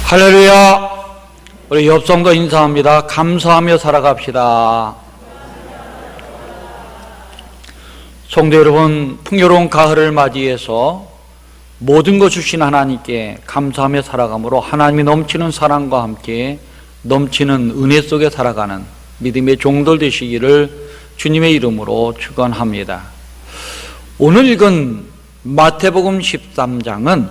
할렐루야. 우리 옆성도 인사합니다. 감사하며 살아갑시다. 성도 여러분, 풍요로운 가을을 맞이해서 모든 것 주신 하나님께 감사하며 살아감으로 하나님이 넘치는 사랑과 함께 넘치는 은혜 속에 살아가는 믿음의 종들 되시기를 주님의 이름으로 축원합니다. 오늘 읽은 마태복음 13장은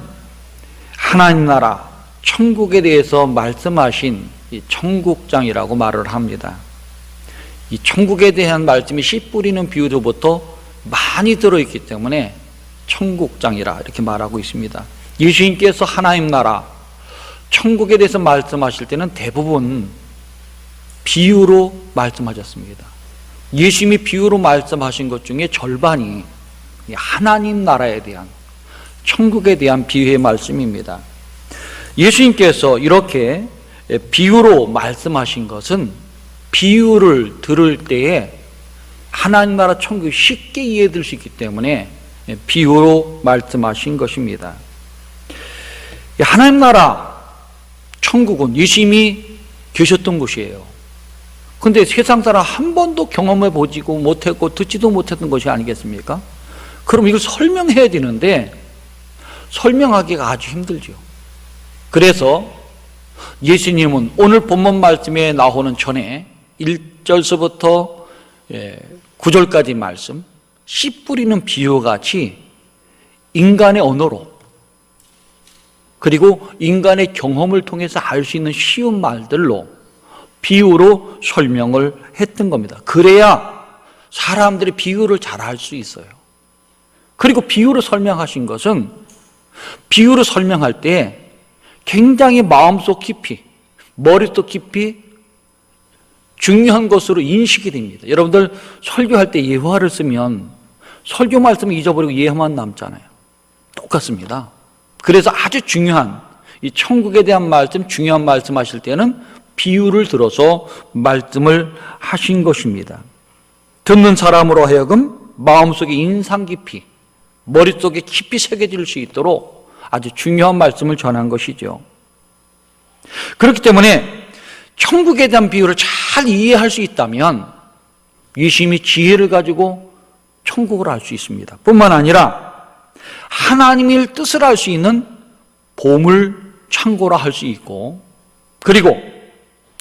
하나님 나라 천국에 대해서 말씀하신 이 천국장이라고 말을 합니다. 이 천국에 대한 말씀이 씨 뿌리는 비유로부터 많이 들어있기 때문에 천국장이라 이렇게 말하고 있습니다. 예수님께서 하나님 나라 천국에 대해서 말씀하실 때는 대부분 비유로 말씀하셨습니다. 예수님이 비유로 말씀하신 것 중에 절반이 하나님 나라에 대한 천국에 대한 비유의 말씀입니다. 예수님께서 이렇게 비유로 말씀하신 것은 비유를 들을 때에 하나님 나라 천국이 쉽게 이해될 수 있기 때문에 비유로 말씀하신 것입니다. 하나님 나라 천국은 예수님이 계셨던 곳이에요. 그런데 세상 사람 한 번도 경험해 보지도 못했고 듣지도 못했던 것이 아니겠습니까? 그럼 이걸 설명해야 되는데 설명하기가 아주 힘들죠. 그래서 예수님은 오늘 본문 말씀에 나오는 전에 1절서부터 9절까지 말씀, 씨 뿌리는 비유같이 인간의 언어로 그리고 인간의 경험을 통해서 알 수 있는 쉬운 말들로 비유로 설명을 했던 겁니다. 그래야 사람들이 비유를 잘 알 수 있어요. 그리고 비유로 설명하신 것은 비유로 설명할 때 굉장히 마음속 깊이, 머릿속 깊이 중요한 것으로 인식이 됩니다. 여러분들 설교할 때 예화를 쓰면 설교 말씀을 잊어버리고 예화만 남잖아요. 똑같습니다. 그래서 아주 중요한 이 천국에 대한 말씀, 중요한 말씀 하실 때는 비유를 들어서 말씀을 하신 것입니다. 듣는 사람으로 하여금 마음속에 인상 깊이, 머릿속에 깊이 새겨질 수 있도록 아주 중요한 말씀을 전한 것이죠. 그렇기 때문에 천국에 대한 비유를 잘 이해할 수 있다면 예수님이 지혜를 가지고 천국을 알 수 있습니다. 뿐만 아니라 하나님의 뜻을 알 수 있는 보물 창고라 할 수 있고, 그리고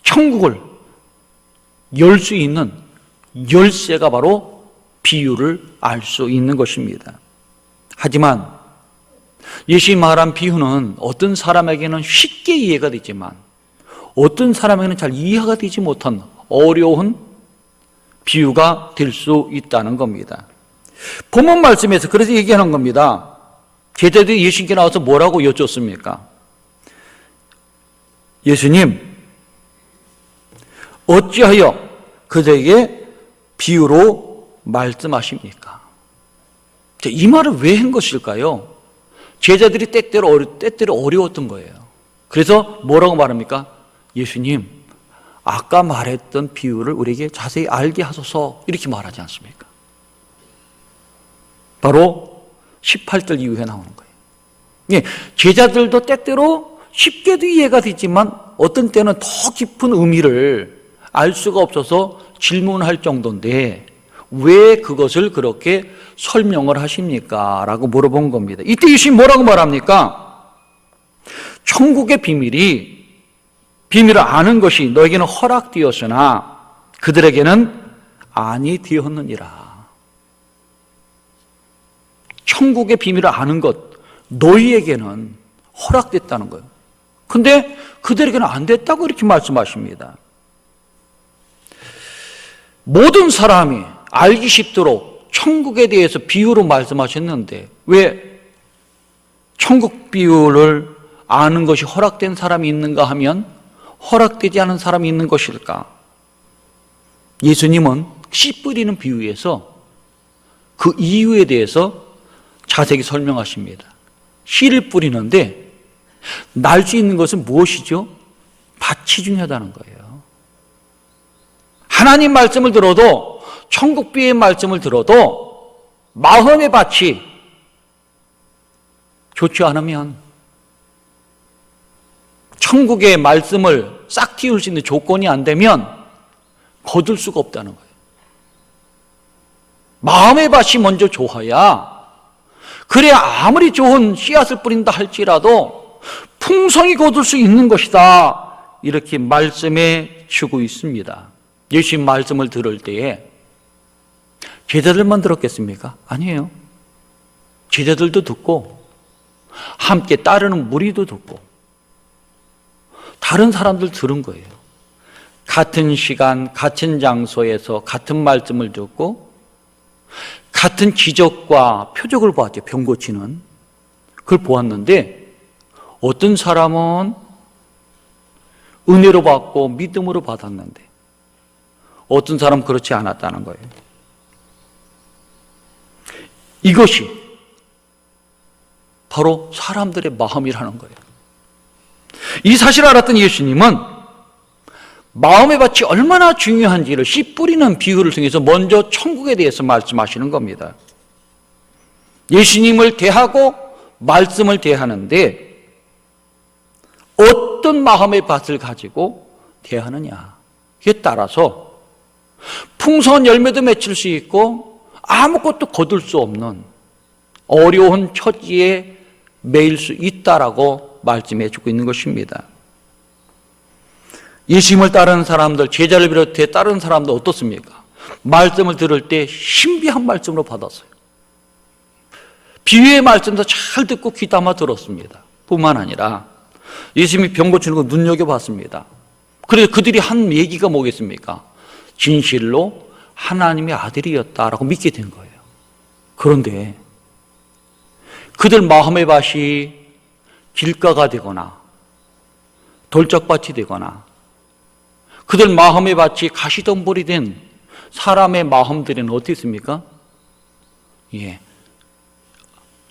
천국을 열 수 있는 열쇠가 바로 비유를 알 수 있는 것입니다. 하지만 예수님이 말한 비유는 어떤 사람에게는 쉽게 이해가 되지만 어떤 사람에게는 잘 이해가 되지 못한 어려운 비유가 될 수 있다는 겁니다. 본문 말씀에서 그래서 얘기하는 겁니다. 제자들이 예수님께 나와서 뭐라고 여쭙습니까? 예수님, 어찌하여 그들에게 비유로 말씀하십니까? 이 말을 왜 한 것일까요? 제자들이 때때로 어려웠던 거예요. 그래서 뭐라고 말합니까? 예수님, 아까 말했던 비유를 우리에게 자세히 알게 하소서, 이렇게 말하지 않습니까? 바로 18절 이후에 나오는 거예요. 제자들도 때때로 쉽게도 이해가 되지만 어떤 때는 더 깊은 의미를 알 수가 없어서 질문할 정도인데 왜 그것을 그렇게 설명을 하십니까? 라고 물어본 겁니다. 이때 예수님이 뭐라고 말합니까? 천국의 비밀을 아는 것이 너에게는 허락되었으나 그들에게는 아니 되었느니라. 천국의 비밀을 아는 것, 너희에게는 허락됐다는 거예요. 근데 그들에게는 안 됐다고 이렇게 말씀하십니다. 모든 사람이 알기 쉽도록 천국에 대해서 비유로 말씀하셨는데 왜 천국 비유를 아는 것이 허락된 사람이 있는가 하면 허락되지 않은 사람이 있는 것일까? 예수님은 씨 뿌리는 비유에서 그 이유에 대해서 자세히 설명하십니다. 씨를 뿌리는데 날 수 있는 것은 무엇이죠? 밭이 중요하다는 거예요. 하나님 말씀을 들어도 천국 비유의 말씀을 들어도 마음의 밭이 좋지 않으면 천국의 말씀을 싹 틔울 수 있는 조건이 안 되면 거둘 수가 없다는 거예요. 마음의 밭이 먼저 좋아야, 그래야 아무리 좋은 씨앗을 뿌린다 할지라도 풍성히 거둘 수 있는 것이다, 이렇게 말씀해 주고 있습니다. 예수님 말씀을 들을 때에 제자들만 들었겠습니까? 아니에요. 제자들도 듣고 함께 따르는 무리도 듣고 다른 사람들 들은 거예요. 같은 시간, 같은 장소에서 같은 말씀을 듣고 같은 기적과 표적을 보았죠. 병 고치는. 그걸 보았는데 어떤 사람은 은혜로 받고 믿음으로 받았는데 어떤 사람은 그렇지 않았다는 거예요. 이것이 바로 사람들의 마음이라는 거예요. 이 사실을 알았던 예수님은 마음의 밭이 얼마나 중요한지를 씨 뿌리는 비유를 통해서 먼저 천국에 대해서 말씀하시는 겁니다. 예수님을 대하고 말씀을 대하는데 어떤 마음의 밭을 가지고 대하느냐에 따라서 풍성한 열매도 맺힐 수 있고 아무것도 거둘 수 없는 어려운 처지에 매일 수 있다라고 말씀해 주고 있는 것입니다. 예수님을 따르는 사람들, 제자를 비롯해 따르는 사람들 어떻습니까? 말씀을 들을 때 신비한 말씀으로 받았어요. 비유의 말씀도 잘 듣고 귀담아 들었습니다. 뿐만 아니라 예수님이 병 고치는 거 눈여겨봤습니다. 그래서 그들이 한 얘기가 뭐겠습니까? 진실로 하나님의 아들이었다라고 믿게 된 거예요. 그런데 그들 마음의 밭이 길가가 되거나 돌짝밭이 되거나 그들 마음의 밭이 가시덤불이 된 사람의 마음들은 어떻게 있습니까?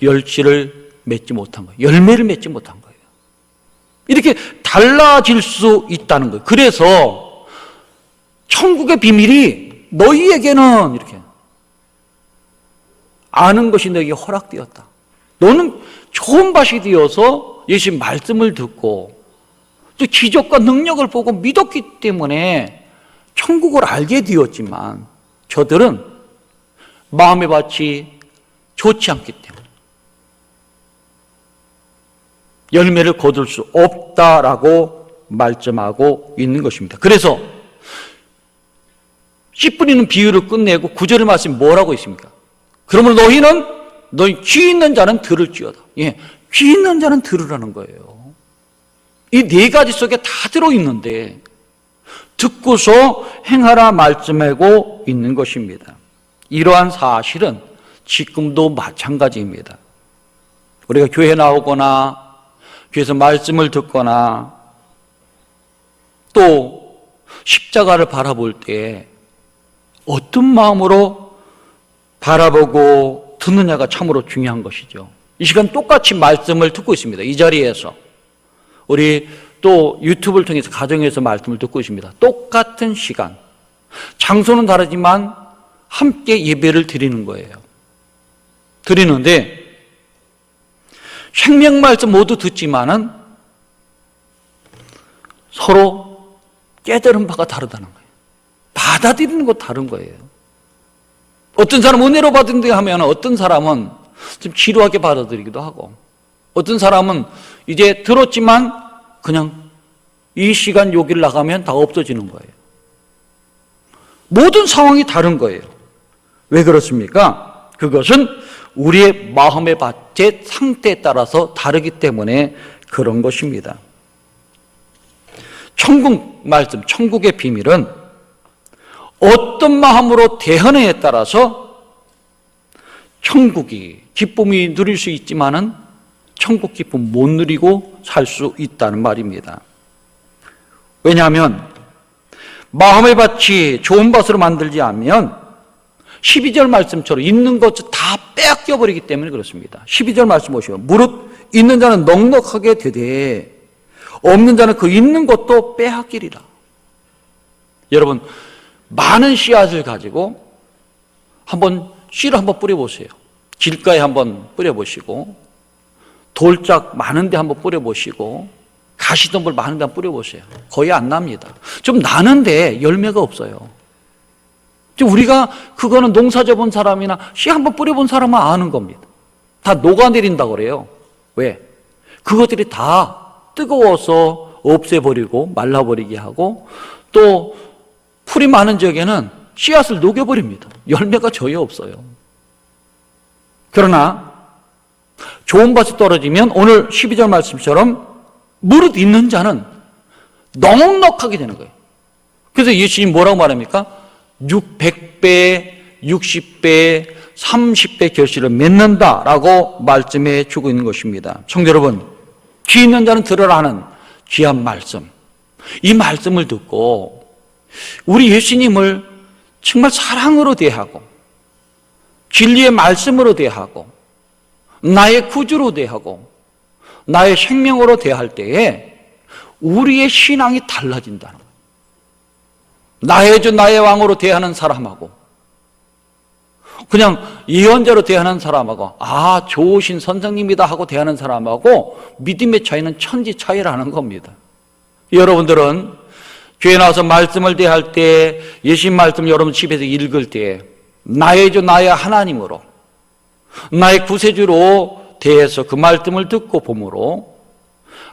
열매를 맺지 못한 거예요. 열매를 맺지 못한 거예요. 이렇게 달라질 수 있다는 거예요. 그래서 천국의 비밀이 너희에게는 이렇게 아는 것이 너에게 허락되었다. 너는 좋은 밭이 되어서 예수님 말씀을 듣고 또 기적과 능력을 보고 믿었기 때문에 천국을 알게 되었지만 저들은 마음의 밭이 좋지 않기 때문에 열매를 거둘 수 없다라고 말씀하고 있는 것입니다. 그래서 씨 뿌리는 비유를 끝내고 9절의 말씀이 뭐라고 있습니까? 그러므로 너희 귀 있는 자는 들을지어다. 귀 있는 자는 들으라는 거예요. 이 네 가지 속에 다 들어있는데 듣고서 행하라 말씀하고 있는 것입니다. 이러한 사실은 지금도 마찬가지입니다. 우리가 교회 나오거나 교회에서 말씀을 듣거나 또 십자가를 바라볼 때 어떤 마음으로 바라보고 듣느냐가 참으로 중요한 것이죠. 이 시간 똑같이 말씀을 듣고 있습니다. 이 자리에서 우리 또 유튜브를 통해서 가정에서 말씀을 듣고 있습니다. 똑같은 시간, 장소는 다르지만 함께 예배를 드리는 거예요. 드리는데 생명 말씀 모두 듣지만은 서로 깨달은 바가 다르다는 거예요. 받아들이는 것 다른 거예요. 어떤 사람은 은혜로 받은데 하면 어떤 사람은 좀 지루하게 받아들이기도 하고 어떤 사람은 이제 들었지만 그냥 이 시간 여기를 나가면 다 없어지는 거예요. 모든 상황이 다른 거예요. 왜 그렇습니까? 그것은 우리의 마음의 밭의 상태에 따라서 다르기 때문에 그런 것입니다. 천국 말씀, 천국의 비밀은 어떤 마음으로 대하느냐에 따라서 천국이 기쁨이 누릴 수 있지만은 천국 기쁨 못 누리고 살 수 있다는 말입니다. 왜냐하면 마음의 밭이 좋은 밭으로 만들지 않으면 12절 말씀처럼 있는 것을 다 빼앗겨 버리기 때문에 그렇습니다. 12절 말씀 보시오. 무릇 있는 자는 넉넉하게 되되 없는 자는 그 있는 것도 빼앗기리라. 여러분 많은 씨앗을 가지고 한번 씨를 한번 뿌려보세요. 길가에 한번 뿌려보시고 돌짝 많은데 한번 뿌려보시고 가시덤불 많은 데 뿌려보세요. 거의 안 납니다. 좀 나는데 열매가 없어요. 우리가 그거는 농사 져본 사람이나 씨 한번 뿌려본 사람은 아는 겁니다. 다 녹아내린다고 그래요. 왜? 그것들이 다 뜨거워서 없애버리고 말라버리게 하고 또 풀이 많은 지역에는 씨앗을 녹여버립니다. 열매가 전혀 없어요. 그러나 좋은 밭이 떨어지면 오늘 12절 말씀처럼 무릇 있는 자는 넉넉하게 되는 거예요. 그래서 예수님 뭐라고 말합니까? 100배, 60배, 30배 결실을 맺는다라고 말씀해 주고 있는 것입니다. 성도 여러분, 귀 있는 자는 들으라 하는 귀한 말씀, 이 말씀을 듣고 우리 예수님을 정말 사랑으로 대하고 진리의 말씀으로 대하고 나의 구주로 대하고 나의 생명으로 대할 때에 우리의 신앙이 달라진다는 거예요. 나의 주 나의 왕으로 대하는 사람하고 그냥 예언자로 대하는 사람하고 아 좋으신 선생님이다 하고 대하는 사람하고 믿음의 차이는 천지 차이라는 겁니다. 여러분들은 교회 나와서 말씀을 대할 때 예수님 말씀 여러분 집에서 읽을 때 나의 주 나의 하나님으로 나의 구세주로 대해서 그 말씀을 듣고 봄으로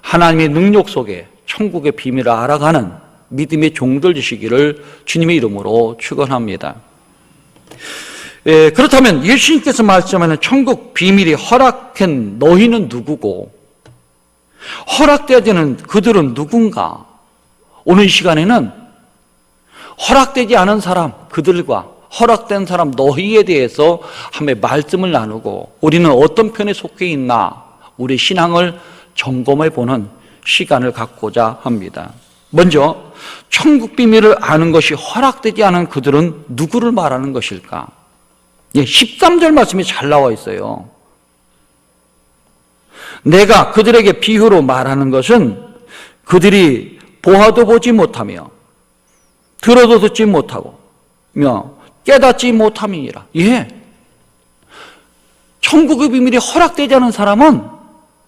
하나님의 능력 속에 천국의 비밀을 알아가는 믿음의 종들 되시기를 주님의 이름으로 축원합니다. 그렇다면 예수님께서 말씀하는 천국 비밀이 허락한 너희는 누구고 허락되어야 되는 그들은 누군가? 오늘 이 시간에는 허락되지 않은 사람 그들과 허락된 사람 너희에 대해서 함께 말씀을 나누고 우리는 어떤 편에 속해 있나 우리 신앙을 점검해 보는 시간을 갖고자 합니다. 먼저 천국 비밀을 아는 것이 허락되지 않은 그들은 누구를 말하는 것일까? 13절 말씀이 잘 나와 있어요. 내가 그들에게 비유로 말하는 것은 그들이 보아도 보지 못하며 들어도 듣지 못하고 깨닫지 못함이니라. 천국의 비밀이 허락되지 않은 사람은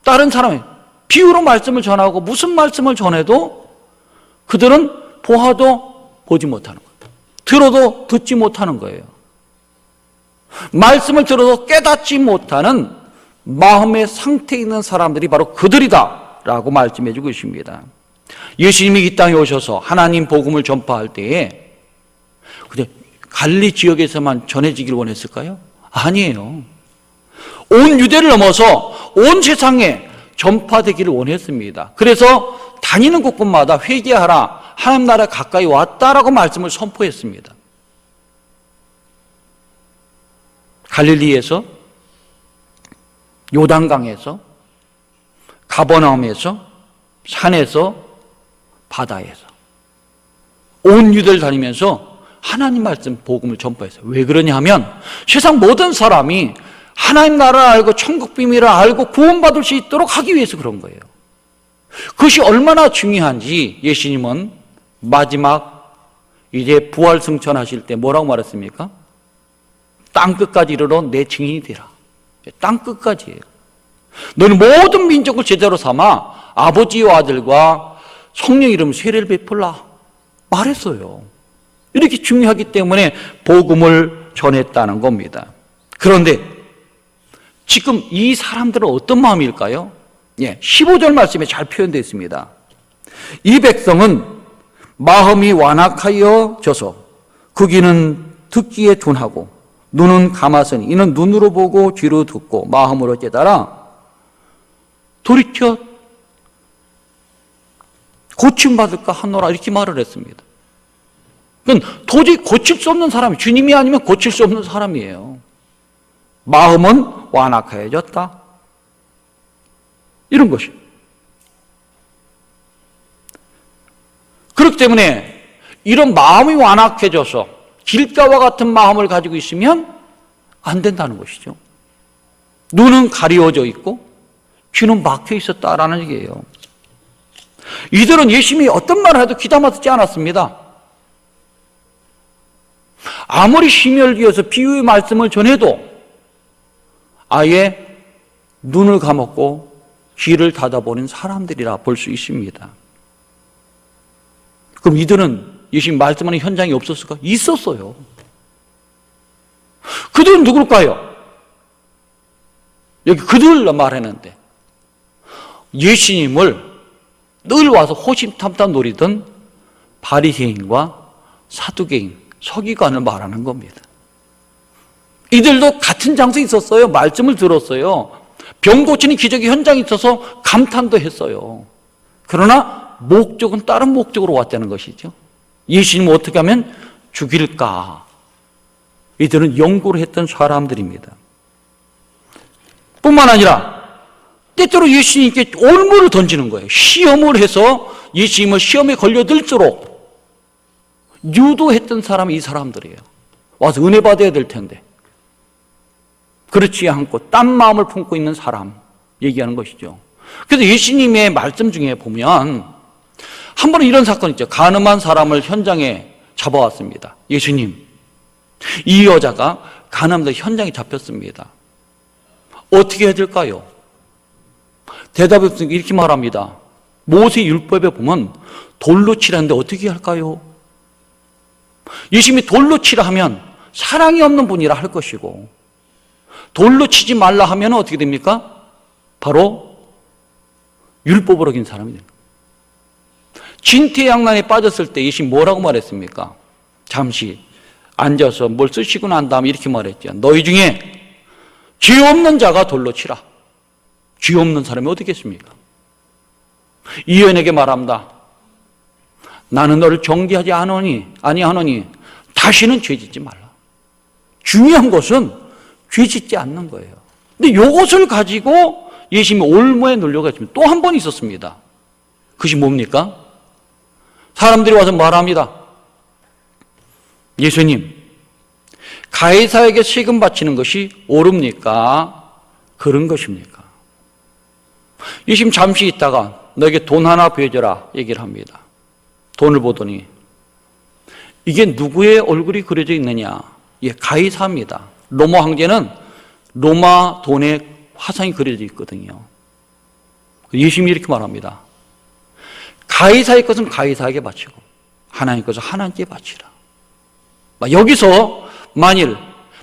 다른 사람의 비유로 말씀을 전하고 무슨 말씀을 전해도 그들은 보아도 보지 못하는 거예요. 들어도 듣지 못하는 거예요. 말씀을 들어도 깨닫지 못하는 마음의 상태에 있는 사람들이 바로 그들이다 라고 말씀해 주고 있습니다. 예수님이 이 땅에 오셔서 하나님 복음을 전파할 때에 그냥 갈릴리 지역에서만 전해지길 원했을까요? 아니에요. 온 유대를 넘어서 온 세상에 전파되기를 원했습니다. 그래서 다니는 곳곳마다 회개하라 하나님 나라 가까이 왔다라고 말씀을 선포했습니다. 갈릴리에서 요단강에서 가버나움에서 산에서 바다에서 온 유대를 다니면서 하나님 말씀 복음을 전파했어요. 왜 그러냐 하면 세상 모든 사람이 하나님 나라를 알고 천국 비밀을 알고 구원받을 수 있도록 하기 위해서 그런 거예요. 그것이 얼마나 중요한지 예수님은 마지막 이제 부활 승천하실 때 뭐라고 말했습니까? 땅끝까지 이르러 내 증인이 되라. 땅끝까지예요. 너는 모든 민족을 제자로 삼아 아버지와 아들과 성령 이름 세례를 베풀라 말했어요. 이렇게 중요하기 때문에 복음을 전했다는 겁니다. 그런데 지금 이 사람들은 어떤 마음일까요? 15절 말씀에 잘 표현되어 있습니다. 이 백성은 마음이 완악하여져서 그 귀는 듣기에 둔하고 눈은 감았으니 이는 눈으로 보고 귀로 듣고 마음으로 깨달아 돌이켜 고침받을까 하노라 이렇게 말을 했습니다. 그건 도저히 고칠 수 없는 사람이 주님이 아니면 고칠 수 없는 사람이에요. 마음은 완악해졌다. 이런 것이에요. 그렇기 때문에 이런 마음이 완악해져서 길가와 같은 마음을 가지고 있으면 안 된다는 것이죠. 눈은 가리워져 있고 귀는 막혀 있었다라는 얘기예요. 이들은 예수님이 어떤 말을 해도 귀담아 듣지 않았습니다. 아무리 심혈기어서 비유의 말씀을 전해도 아예 눈을 감았고 귀를 닫아버린 사람들이라 볼 수 있습니다. 그럼 이들은 예수님 말씀하는 현장이 없었을까? 있었어요. 그들은 누굴까요? 여기 그들 말했는데 예수님을 늘 와서 호심탐탐 노리던 바리새인과 사두개인, 서기관을 말하는 겁니다. 이들도 같은 장소에 있었어요. 말씀을 들었어요. 병 고치는 기적의 현장에 있어서 감탄도 했어요. 그러나 목적은 다른 목적으로 왔다는 것이죠. 예수님을 어떻게 하면 죽일까? 이들은 연구를 했던 사람들입니다. 뿐만 아니라 때때로 예수님께 올무를 던지는 거예요. 시험을 해서 예수님을 시험에 걸려들도록 유도했던 사람이 이 사람들이에요. 와서 은혜 받아야 될 텐데 그렇지 않고 딴 마음을 품고 있는 사람 얘기하는 것이죠. 그래서 예수님의 말씀 중에 보면 한 번은 이런 사건이 있죠. 간음한 사람을 현장에 잡아왔습니다. 예수님, 이 여자가 간음돼서 현장에 잡혔습니다. 어떻게 해야 될까요? 대답해서 이렇게 말합니다. 모세 율법에 보면 돌로 치라는데 어떻게 할까요? 예수님이 돌로 치라 하면 사랑이 없는 분이라 할 것이고 돌로 치지 말라 하면 어떻게 됩니까? 바로 율법을 어긴 사람이 됩니다. 진퇴양난에 빠졌을 때 예수님 뭐라고 말했습니까? 잠시 앉아서 뭘 쓰시고 난 다음에 이렇게 말했죠. 너희 중에 죄 없는 자가 돌로 치라. 죄 없는 사람이 어디겠습니까? 이연에게 말합니다. 나는 너를 정죄하지 아니하노니 다시는 죄 짓지 말라. 중요한 것은 죄 짓지 않는 거예요. 근데 이것을 가지고 예수님이 올무에 눌려가 있습니다. 또 한 번 있었습니다. 그것이 뭡니까? 사람들이 와서 말합니다. 예수님, 가이사에게 세금 바치는 것이 옳습니까? 그런 것입니까? 예수님 잠시 있다가 너에게 돈 하나 보여줘라 얘기를 합니다. 돈을 보더니 이게 누구의 얼굴이 그려져 있느냐? 예, 가이사입니다. 로마 황제는 로마 돈에 화상이 그려져 있거든요. 예수님이 이렇게 말합니다. 가이사의 것은 가이사에게 바치고 하나님의 것은 하나님께 바치라. 여기서 만일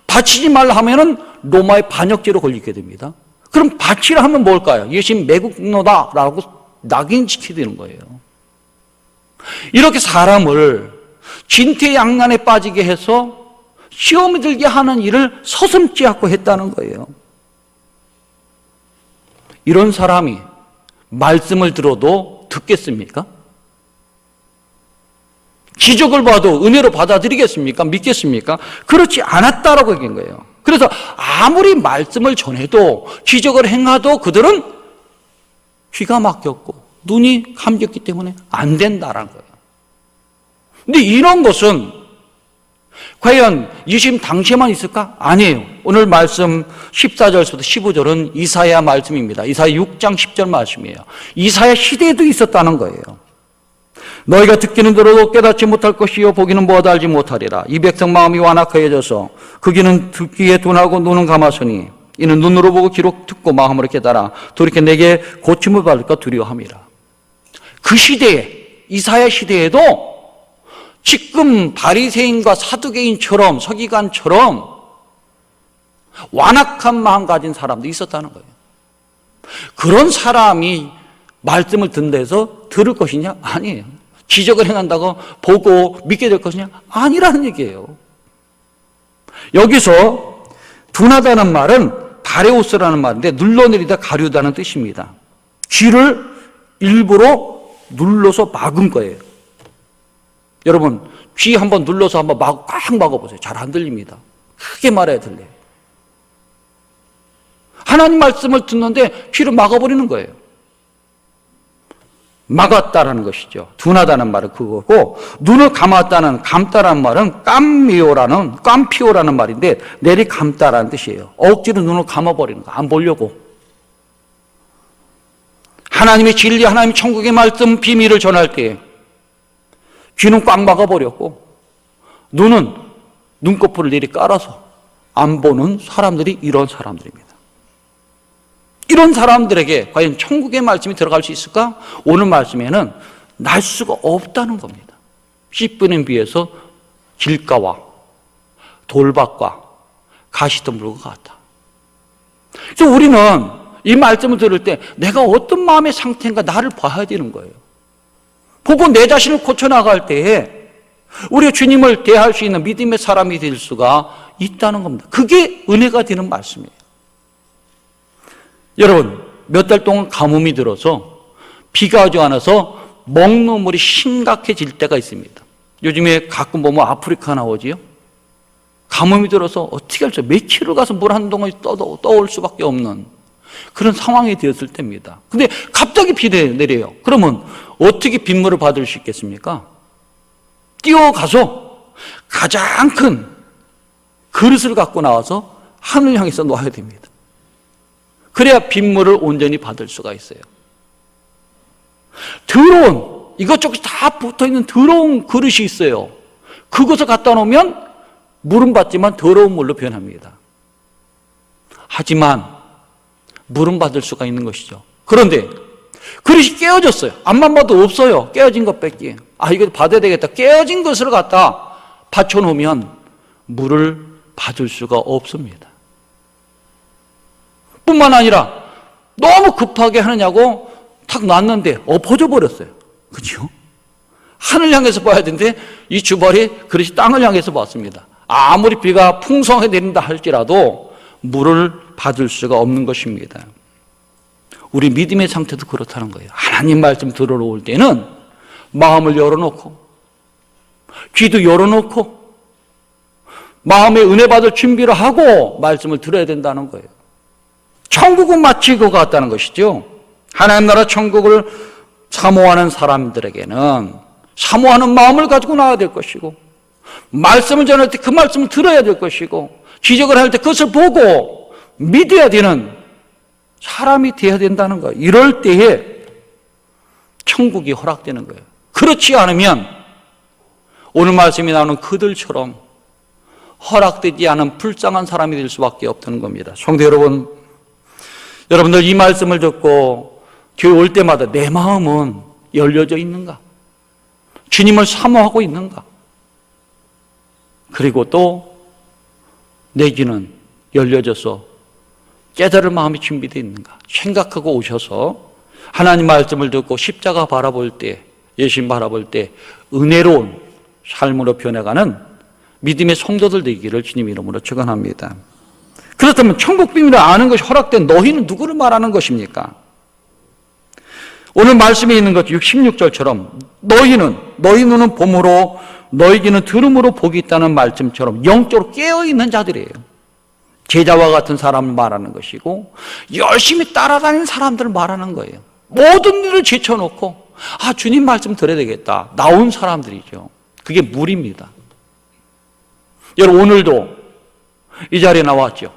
바치지 말라 하면은 로마의 반역죄로 걸리게 됩니다. 그럼 바치라 하면 뭘까요? 예수님 매국노다라고 낙인시키게 되는 거예요. 이렇게 사람을 진퇴양난에 빠지게 해서 시험에 들게 하는 일을 서슴지 않고 했다는 거예요. 이런 사람이 말씀을 들어도 듣겠습니까? 기적을 봐도 은혜로 받아들이겠습니까? 믿겠습니까? 그렇지 않았다라고 얘기한 거예요. 그래서 아무리 말씀을 전해도 기적을 행해도 그들은 귀가 막혔고 눈이 감겼기 때문에 안 된다라는 거예요. 근데 이런 것은 과연 예수님 당시에만 있을까? 아니에요. 오늘 말씀 14절부터 15절은 이사야 말씀입니다. 이사야 6장 10절 말씀이에요. 이사야 시대에도 있었다는 거예요. 너희가 듣기는 들어도 깨닫지 못할 것이요 보기는 보아도 알지 못하리라. 이 백성 마음이 완악하여져서 그 귀는 듣기에 둔하고 눈은 감았으니 이는 눈으로 보고 귀로 듣고 마음으로 깨달아 돌이켜 내게 고침을 받을까 두려워함이라. 그 시대에 이사야 시대에도 지금 바리새인과 사두개인처럼 서기관처럼 완악한 마음 가진 사람도 있었다는 거예요. 그런 사람이 말씀을 듣는 데서 들을 것이냐? 아니에요. 기적을 행한다고 보고 믿게 될 것이냐? 아니라는 얘기예요. 여기서 둔하다는 말은 바레오스라는 말인데 눌러내리다 가류다는 뜻입니다. 귀를 일부러 눌러서 막은 거예요. 여러분 귀 한번 눌러서 한번 꽉 막아보세요. 잘 안 들립니다. 크게 말해야 들려요. 하나님 말씀을 듣는데 귀를 막아버리는 거예요. 막았다라는 것이죠. 둔하다는 말은 그거고 눈을 감다라는 말은 깜피오라는 말인데 내리감다라는 뜻이에요. 억지로 눈을 감아버리는 거, 안 보려고. 하나님의 진리, 하나님의 천국의 말씀 비밀을 전할 때 귀는 꽉 막아버렸고 눈은 눈꺼풀을 내리 깔아서 안 보는 사람들이 이런 사람들입니다. 이런 사람들에게 과연 천국의 말씀이 들어갈 수 있을까? 오늘 말씀에는 날 수가 없다는 겁니다. 씨 뿌린 비에서 길가와 돌밭과 가시덤불과 같다. 그래서 우리는 이 말씀을 들을 때 내가 어떤 마음의 상태인가 나를 봐야 되는 거예요. 보고 내 자신을 고쳐나갈 때에 우리가 주님을 대할 수 있는 믿음의 사람이 될 수가 있다는 겁니다. 그게 은혜가 되는 말씀이에요. 여러분, 몇 달 동안 가뭄이 들어서 비가 오지 않아서 먹노물이 심각해질 때가 있습니다. 요즘에 가끔 보면 아프리카 나오지요. 가뭄이 들어서 어떻게 할지 몇 킬로 가서 물 한 동안이 떠올 수밖에 없는 그런 상황이 되었을 때입니다. 근데 갑자기 비 내려요. 그러면 어떻게 빗물을 받을 수 있겠습니까? 뛰어가서 가장 큰 그릇을 갖고 나와서 하늘 향해서 놓아야 됩니다. 그래야 빗물을 온전히 받을 수가 있어요. 더러운, 이것저것 다 붙어있는 더러운 그릇이 있어요. 그것을 갖다 놓으면 물은 받지만 더러운 물로 변합니다. 하지만 물은 받을 수가 있는 것이죠. 그런데 그릇이 깨어졌어요. 앞만 봐도 없어요. 깨어진 것 뺏기. 이거 받아야 되겠다. 깨어진 것을 갖다 받쳐놓으면 물을 받을 수가 없습니다. 뿐만 아니라 너무 급하게 하느냐고 탁 놨는데 엎어져 버렸어요. 그렇죠? 하늘 향해서 봐야 되는데 이 주발이 그릇이 땅을 향해서 봤습니다. 아무리 비가 풍성하게 내린다 할지라도 물을 받을 수가 없는 것입니다. 우리 믿음의 상태도 그렇다는 거예요. 하나님 말씀 들어올 때는 마음을 열어놓고 귀도 열어놓고 마음에 은혜 받을 준비를 하고 말씀을 들어야 된다는 거예요. 천국은 마치 그거 같다는 것이죠. 하나님 나라 천국을 사모하는 사람들에게는 사모하는 마음을 가지고 나와야 될 것이고 말씀을 전할 때 그 말씀을 들어야 될 것이고 기적을 할 때 그것을 보고 믿어야 되는 사람이 되어야 된다는 거예요. 이럴 때에 천국이 허락되는 거예요. 그렇지 않으면 오늘 말씀이 나오는 그들처럼 허락되지 않은 불쌍한 사람이 될 수밖에 없다는 겁니다. 성도 여러분, 여러분들 이 말씀을 듣고 교회 올 때마다 내 마음은 열려져 있는가? 주님을 사모하고 있는가? 그리고 또 내 귀는 열려져서 깨달을 마음이 준비되어 있는가? 생각하고 오셔서 하나님 말씀을 듣고 십자가 바라볼 때, 예수님 바라볼 때 은혜로운 삶으로 변해가는 믿음의 성도들 되기를 주님 이름으로 축원합니다. 그렇다면 천국 비밀을 아는 것이 허락된 너희는 누구를 말하는 것입니까? 오늘 말씀에 있는 것 16절처럼 너희 눈은 봄으로 너희 귀는 들음으로 복이 있다는 말씀처럼 영적으로 깨어있는 자들이에요. 제자와 같은 사람을 말하는 것이고 열심히 따라다니는 사람들을 말하는 거예요. 모든 일을 제쳐놓고 주님 말씀 들어야 되겠다 나온 사람들이죠. 그게 무리입니다. 여러분 오늘도 이 자리에 나왔죠.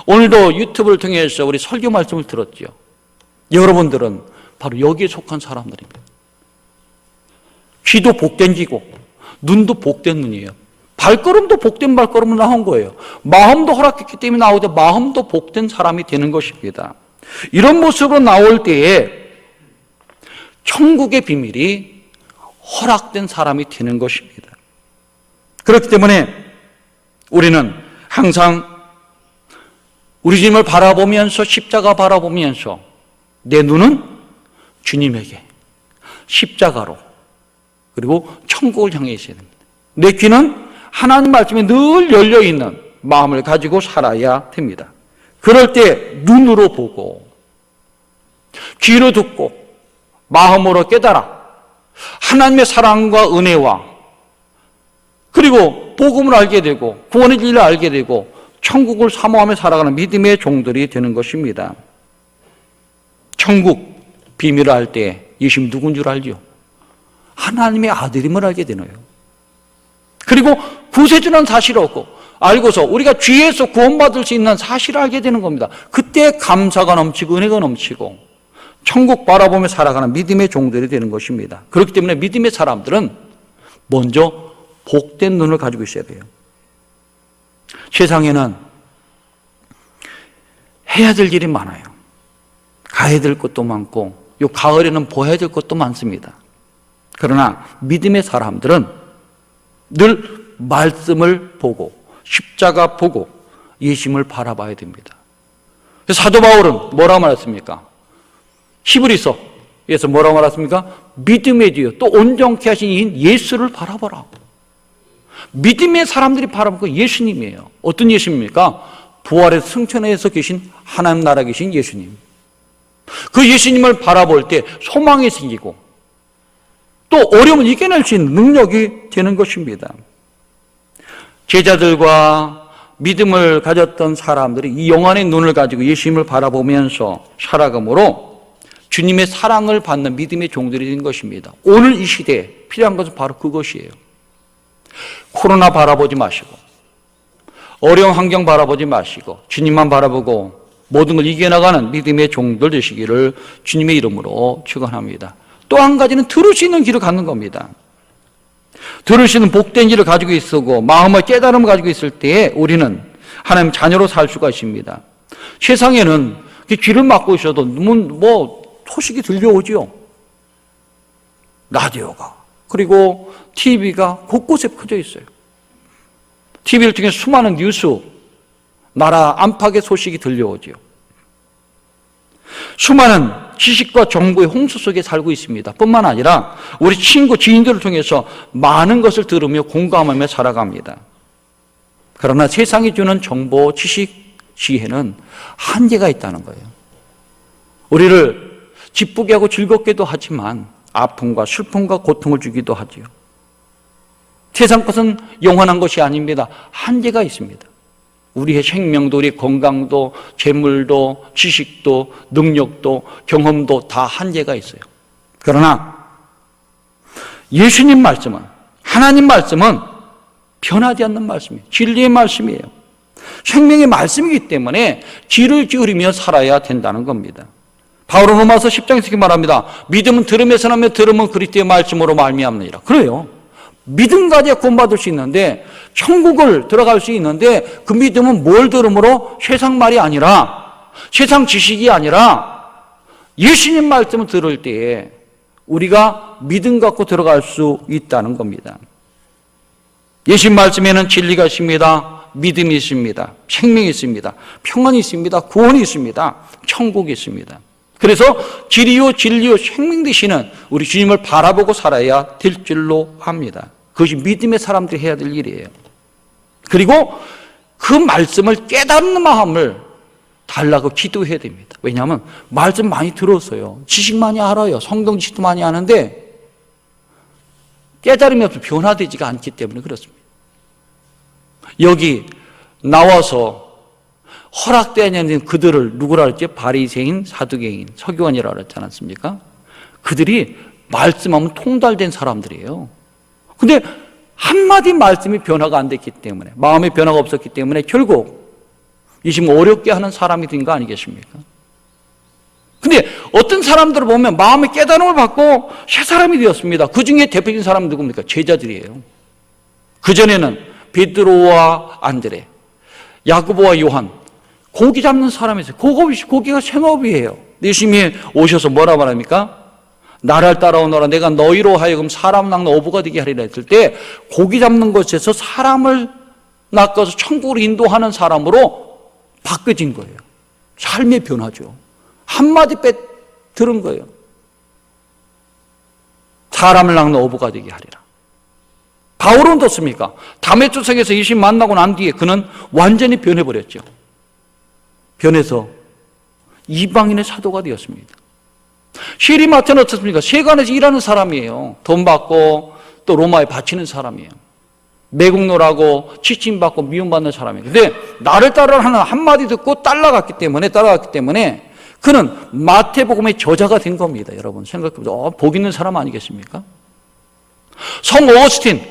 오늘도 유튜브를 통해서 우리 설교 말씀을 들었죠. 여러분들은 바로 여기에 속한 사람들입니다. 귀도 복된 귀고 눈도 복된 눈이에요. 발걸음도 복된 발걸음으로 나온 거예요. 마음도 허락했기 때문에 나오되 마음도 복된 사람이 되는 것입니다. 이런 모습으로 나올 때에 천국의 비밀이 허락된 사람이 되는 것입니다. 그렇기 때문에 우리는 항상 우리 주님을 바라보면서 십자가 바라보면서 내 눈은 주님에게 십자가로 그리고 천국을 향해 있어야 됩니다. 내 귀는 하나님 말씀에 늘 열려있는 마음을 가지고 살아야 됩니다. 그럴 때 눈으로 보고 귀로 듣고 마음으로 깨달아 하나님의 사랑과 은혜와 그리고 복음을 알게 되고 구원의 진리를 알게 되고 천국을 사모하며 살아가는 믿음의 종들이 되는 것입니다. 천국 비밀을 알 때 예수님 누군 줄 알죠? 하나님의 아들임을 알게 되네요. 그리고 구세주는 사실을 얻고 알고서 우리가 죄에서 구원받을 수 있는 사실을 알게 되는 겁니다. 그때 감사가 넘치고 은혜가 넘치고 천국 바라보며 살아가는 믿음의 종들이 되는 것입니다. 그렇기 때문에 믿음의 사람들은 먼저 복된 눈을 가지고 있어야 돼요. 세상에는 해야 될 일이 많아요. 가야 될 것도 많고 요 가을에는 보아야 될 것도 많습니다. 그러나 믿음의 사람들은 늘 말씀을 보고 십자가 보고 예수님을 바라봐야 됩니다. 사도 바울은 뭐라고 말했습니까? 히브리서에서 뭐라고 말했습니까? 믿음의 뒤에 또 온전케 하신 이인 예수를 바라보라. 믿음의 사람들이 바라보고 예수님이에요. 어떤 예수님입니까? 부활의 승천에서 계신 하나님 나라 계신 예수님. 그 예수님을 바라볼 때 소망이 생기고 또 어려움을 이겨낼 수 있는 능력이 되는 것입니다. 제자들과 믿음을 가졌던 사람들이 이 영안의 눈을 가지고 예수님을 바라보면서 살아감으로 주님의 사랑을 받는 믿음의 종들이 된 것입니다. 오늘 이 시대에 필요한 것은 바로 그것이에요. 코로나 바라보지 마시고 어려운 환경 바라보지 마시고 주님만 바라보고 모든 걸 이겨나가는 믿음의 종들 되시기를 주님의 이름으로 축원합니다. 또 한 가지는 들을 수 있는 길을 갖는 겁니다. 들을 수 있는 복된 길을 가지고 있고 마음의 깨달음을 가지고 있을 때에 우리는 하나님 자녀로 살 수가 있습니다. 세상에는 귀를 막고 있어도 소식이 들려오지요. 라디오가 그리고 TV가 곳곳에 퍼져 있어요. TV를 통해 수많은 뉴스, 나라 안팎의 소식이 들려오지요. 수많은 지식과 정보의 홍수 속에 살고 있습니다. 뿐만 아니라 우리 친구, 지인들을 통해서 많은 것을 들으며 공감하며 살아갑니다. 그러나 세상이 주는 정보, 지식, 지혜는 한계가 있다는 거예요. 우리를 기쁘게 하고 즐겁게도 하지만 아픔과 슬픔과 고통을 주기도 하지요. 세상 것은 영원한 것이 아닙니다. 한계가 있습니다. 우리의 생명도, 우리의 건강도, 재물도, 지식도, 능력도, 경험도 다 한계가 있어요. 그러나 예수님 말씀은, 하나님 말씀은 변하지 않는 말씀이에요. 진리의 말씀이에요. 생명의 말씀이기 때문에 귀를 기울이며 살아야 된다는 겁니다. 바울은 로마서 10장에서 이렇게 말합니다. 믿음은 들음에서 나며 들음은 그리스도의 말씀으로 말미암느니라. 그래요. 믿음 가지고 구원받을 수 있는데 천국을 들어갈 수 있는데 그 믿음은 뭘 들음으로? 세상 말이 아니라 세상 지식이 아니라 예수님 말씀을 들을 때에 우리가 믿음 갖고 들어갈 수 있다는 겁니다. 예수님 말씀에는 진리가 있습니다. 믿음이 있습니다. 생명이 있습니다. 평안이 있습니다. 구원이 있습니다. 천국이 있습니다. 그래서 길이요 진리요 생명 되시는 우리 주님을 바라보고 살아야 될 줄로 압니다. 그것이 믿음의 사람들이 해야 될 일이에요. 그리고 그 말씀을 깨닫는 마음을 달라고 기도해야 됩니다. 왜냐하면 말씀 많이 들었어요. 지식 많이 알아요. 성경 지식도 많이 아는데 깨달음이 없어 변화되지가 않기 때문에 그렇습니다. 여기 나와서 허락되지 않는 그들을 누구라 그랬지? 바리새인, 사두개인, 서기관이라고 그랬지 않았습니까? 그들이 말씀하면 통달된 사람들이에요. 근데 한마디 말씀이 변화가 안 됐기 때문에, 마음의 변화가 없었기 때문에 결국 이 지금 어렵게 하는 사람이 된 거 아니겠습니까? 근데 어떤 사람들을 보면 마음의 깨달음을 받고 새 사람이 되었습니다. 그 중에 대표적인 사람은 누굽니까? 제자들이에요. 그전에는 베드로와 안드레, 야고보와 요한, 고기 잡는 사람이었어요. 고기가 생업이에요. 예수님이 오셔서 뭐라 말합니까? 나를 따라오너라 내가 너희로 하여금 사람 낚는 어부가 되게 하리라 했을 때 고기 잡는 것에서 사람을 낚아서 천국으로 인도하는 사람으로 바뀌어진 거예요. 삶의 변화죠. 한마디 들은 거예요. 사람을 낚는 어부가 되게 하리라. 바울은 어떻습니까? 다메섹에서 예수님 만나고 난 뒤에 그는 완전히 변해버렸죠. 변해서 이방인의 사도가 되었습니다. 시리마트는 어떻습니까? 세관에서 일하는 사람이에요. 돈 받고 또 로마에 바치는 사람이에요. 매국노라고 지침받고 미움받는 사람이에요. 근데 나를 따르라는 한마디 듣고 따라갔기 때문에 그는 마태복음의 저자가 된 겁니다. 여러분 생각해보세요. 복 있는 사람 아니겠습니까? 성 어거스틴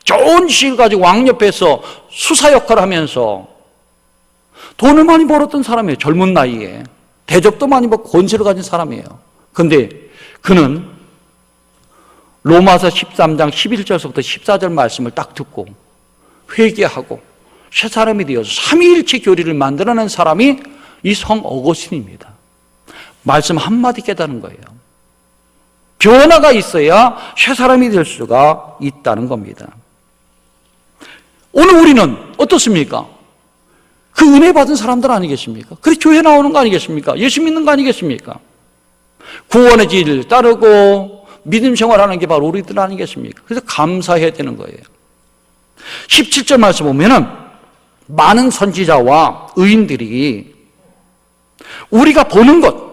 좋은 지식을 가지고 왕 옆에서 수사 역할을 하면서 돈을 많이 벌었던 사람이에요. 젊은 나이에 대접도 많이 받고 권세를 가진 사람이에요. 그런데 그는 로마서 13장 11절서부터 14절 말씀을 딱 듣고 회개하고 새 사람이 되어서 삼위일체 교리를 만들어낸 사람이 이 성 어거스틴입니다. 말씀 한마디 깨닫는 거예요. 변화가 있어야 새 사람이 될 수가 있다는 겁니다. 오늘 우리는 어떻습니까? 그 은혜 받은 사람들 아니겠습니까? 그래 교회 나오는 거 아니겠습니까? 예수 믿는 거 아니겠습니까? 구원의 질 따르고 믿음 생활하는 게 바로 우리들 아니겠습니까? 그래서 감사해야 되는 거예요. 17절 말씀 보면은 많은 선지자와 의인들이 우리가 보는 것,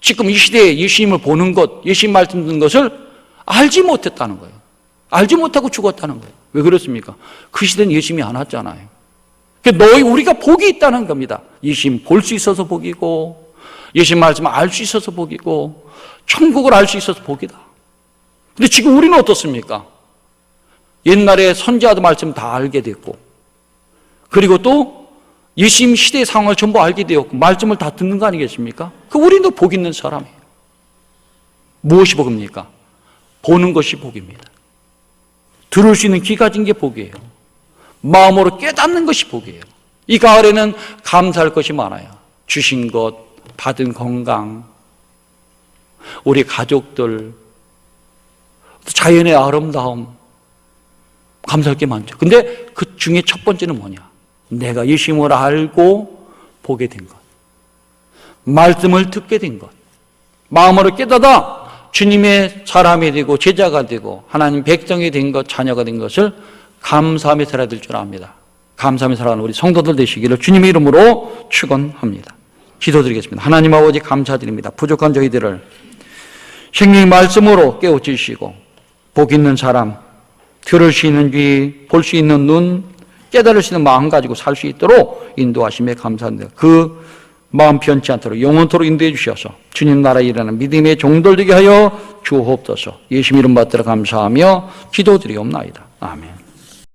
지금 이 시대에 예수님을 보는 것, 예수님 말씀 듣는 것을 알지 못했다는 거예요. 알지 못하고 죽었다는 거예요. 왜 그렇습니까? 그 시대는 예수님이 안 왔잖아요. 우리가 복이 있다는 겁니다. 예수님 볼 수 있어서 복이고, 예수님 말씀을 알 수 있어서 복이고, 천국을 알 수 있어서 복이다. 근데 지금 우리는 어떻습니까? 옛날에 선지자도 말씀 다 알게 됐고, 그리고 또 예수님 시대의 상황을 전부 알게 되었고, 말씀을 다 듣는 거 아니겠습니까? 우리도 복 있는 사람이에요. 무엇이 복입니까? 보는 것이 복입니다. 들을 수 있는 귀 가진 게 복이에요. 마음으로 깨닫는 것이 복이에요. 이 가을에는 감사할 것이 많아요. 주신 것, 받은 건강, 우리 가족들, 자연의 아름다움, 감사할 게 많죠. 근데 그 중에 첫 번째는 뭐냐? 내가 예수님을 알고 보게 된 것, 말씀을 듣게 된 것, 마음으로 깨닫아 주님의 사람이 되고 제자가 되고 하나님 백성이 된 것, 자녀가 된 것을 감사하며 살아야 될 줄 압니다. 감사하며 살아가는 우리 성도들 되시기를 주님의 이름으로 축원합니다. 기도드리겠습니다. 하나님 아버지 감사드립니다. 부족한 저희들을 생명의 말씀으로 깨우치시고 복 있는 사람, 들을 수 있는 귀, 볼 수 있는 눈, 깨달을 수 있는 마음 가지고 살 수 있도록 인도하심에 감사합니다. 그 마음 변치 않도록 영원토록 인도해 주셔서 주님 나라에 일하는 믿음의 종들 되게 하여 주옵소서. 예수님 이름 받들어 감사하며 기도드리옵나이다. 아멘.